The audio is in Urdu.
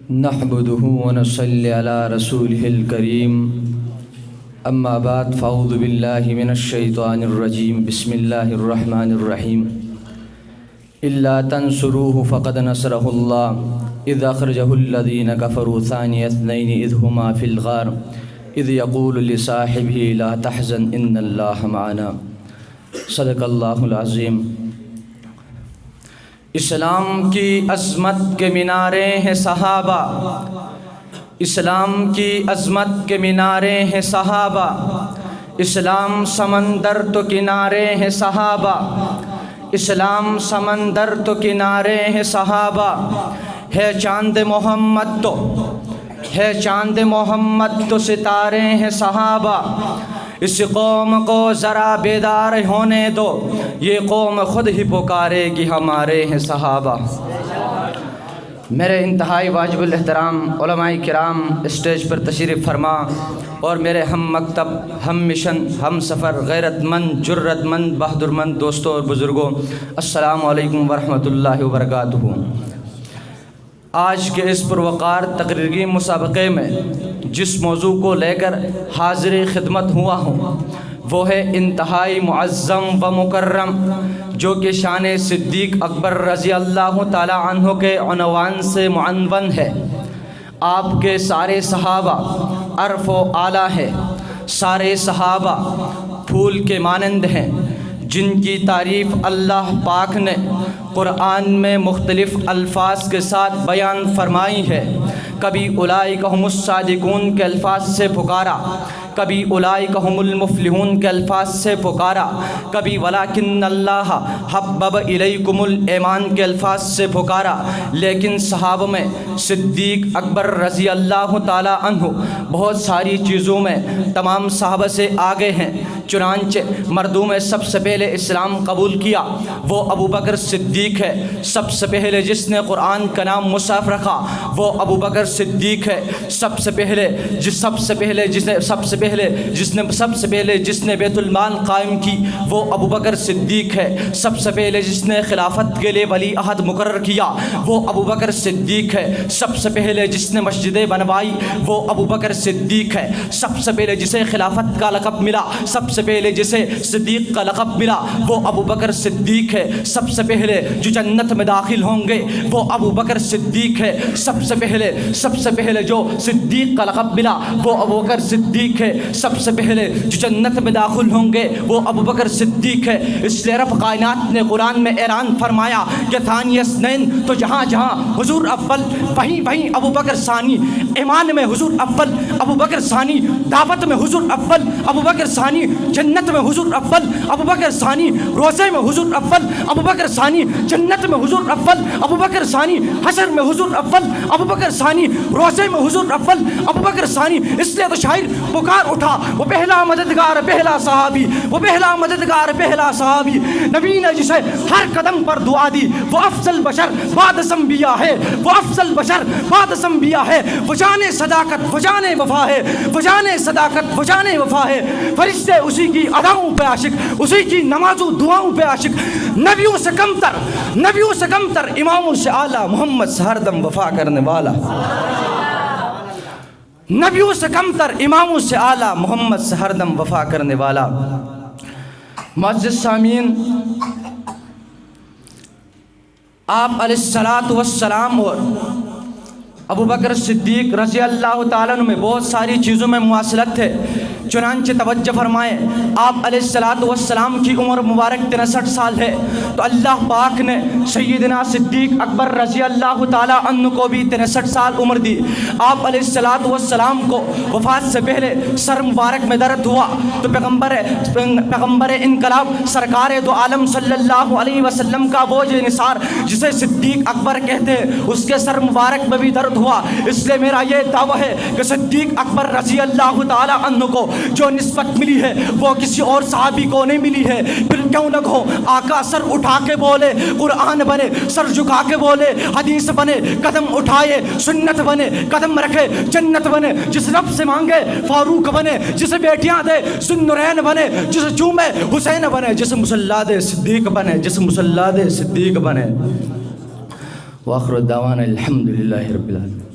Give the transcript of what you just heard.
نحمده ونصلي على رسوله الكريم اما بعد فاعوذ بالله من الشيطان الرجيم بسم الله الرحمن الرحيم الا تنصروه فقد نصره الله اذ اخرجه الذين كفروا ثاني اثنين اذ هما في الغار اذ يقول لصاحبه لا تحزن ان الله معنا صدق اللہ العظیم۔ اسلام کی عظمت کے مینارے ہیں صحابہ، اسلام کی عظمت کے مینارے ہیں صحابہ، اسلام سمندر تو کنارے ہیں صحابہ، اسلام سمندر تو کنارے ہیں صحابہ، ہے چاند محمد تو ہے چاند محمد تو ستارے ہیں صحابہ۔ اس قوم کو ذرا بیدار ہونے دو، یہ قوم خود ہی پکارے گی ہمارے ہیں صحابہ۔ میرے انتہائی واجب الاحترام علماء کرام اسٹیج پر تشریف فرما اور میرے ہم مکتب، ہم مشن، ہم سفر، غیرت مند، جرت مند، بہادر مند دوستوں اور بزرگوں، السلام علیکم ورحمۃ اللہ وبرکاتہ۔ آج کے اس پروقار تقریری مسابقے میں جس موضوع کو لے کر حاضر خدمت ہوا ہوں وہ ہے انتہائی معظم و مکرم، جو کہ شان صدیق اکبر رضی اللہ تعالی عنہ کے عنوان سے معنون ہے۔ آپ کے سارے صحابہ عرف و اعلیٰ ہے، سارے صحابہ پھول کے مانند ہیں، جن کی تعریف اللہ پاک نے قرآن میں مختلف الفاظ کے ساتھ بیان فرمائی ہے۔ کبھی اولئک هم الصادقون کے الفاظ سے پکارا، کبھی اولئک هم المفلحون کے الفاظ سے پکارا، کبھی ولکن اللہ حبب الیکم الایمان کے الفاظ سے پکارا۔ لیکن صحابہ میں صدیق اکبر رضی اللہ تعالی عنہ بہت ساری چیزوں میں تمام صحابہ سے آگے ہیں، چنانچہ مردوں میں سب سے پہلے اسلام قبول کیا وہ ابو بکر صدیق ہے۔ سب سے پہلے جس نے قرآن کا نام مصحف رکھا وہ ابو بکر صدیق ہے۔ سب سے پہلے جس نے بیت المال قائم کی وہ ابو بکر صدیق ہے۔ سب سے پہلے جس نے خلافت کے لیے ولی عہد مقرر کیا وہ ابو بکر صدیق ہے۔ سب سے پہلے جس نے مسجدیں بنوائی وہ ابو بکر صدیق ہے۔ سب سے پہلے جسے خلافت کا لقب ملا، سب سے پہلے جسے صدیق کا لقب ملا وہ ابو بکر صدیق ہے۔ سب سے پہلے جو جنت میں داخل ہوں گے وہ ابو بکر صدیق ہے۔ سب سے پہلے جو صدیق کا لقب ملا وہ ابو بکر صدیق ہے۔ سب سے پہلے جو جنت میں داخل ہوں گے وہ ابو بکر صدیق ہے۔ اس لیے رب کائنات نے قرآن میں اعلان فرمایا کہ ثانی اثنین، تو جہاں جہاں حضور اول وہیں ابو بکر ثانی، ایمان میں حضور اول ابو بکر ثانی، دعوت میں حضور اول ابو بکر ثانی، جنت میں حضور اول ابو بکر ثانی، روزے میں حضور اول ابو بکر ثانی، جنت میں حضور اول ابو بکر ثانی، حشر میں حضور اول ابو بکر ثانی، روزے میں حضور اول ابو بکر ثانی۔ اس لیے تو شاعر پکار اٹھا وہ پہلا مددگار پہلا صحابی، وہ پہلا مددگار پہلا صحابی، نبی نے جسے ہر قدم پر دعا دی، وہ افضل بشر بعد انبیاء ہے، وہ افضل بشر بعد انبیاء ہے، وہ جانے صداقت وہ جانے وفا ہے، وہ جانے صداقت وہ جانے وفا ہے۔ فرشتے اسی کی اداؤں پہ عاشق، اسی کی نمازوں دعاؤں پہ عاشق، نبیوں سے کمتر اماموں سے اعلیٰ محمد سے ہر دم وفا کرنے والا، نبیوں سے کمتر اماموں سے اعلیٰ محمد سے ہر دم وفا کرنے والا۔ معزز سامعین، آپ علیہ الصلاۃ والسلام اور ابو بکر صدیق رضی اللہ تعالیٰ عنہ میں بہت ساری چیزوں میں مواصلت ہے، چنانچہ توجہ فرمائیں۔ آپ علیہ الصلاۃ والسلام کی عمر مبارک 63 سال ہے، تو اللہ پاک نے سیدنا صدیق اکبر رضی اللہ تعالیٰ عنہ کو بھی 63 سال عمر دی۔ آپ علیہ الصلاۃ والسلام کو وفات سے پہلے سر مبارک میں درد ہوا تو پیغمبر انقلاب سرکار دو عالم صلی اللہ علیہ وسلم کا وہ نثار جسے صدیق اکبر کہتے ہیں اس کے سر مبارک میں بھی درد ہوا۔ اس لیے میرا یہ دعویٰ ہے کہ صدیق اکبر رضی اللہ تعالیٰ عنہ کو جو نسبت ملی ہے وہ کسی اور صحابی کو نہیں ملی ہے۔ پھر کیوں نہ کہو آقا سر اٹھا کے بولے قرآن بنے، سر جھکا کے بولے حدیث بنے، قدم اٹھائے سنت بنے، قدم رکھے جنت بنے، جس رب سے مانگے فاروق بنے، جسے بیٹیاں دے ذوالنورین بنے، جسے چومے حسین بنے، جسے مصلی دے صدیق بنے، جسے مصلی دے صدیق بنے۔ وآخر دعوانا الحمد للہ رب العالمین۔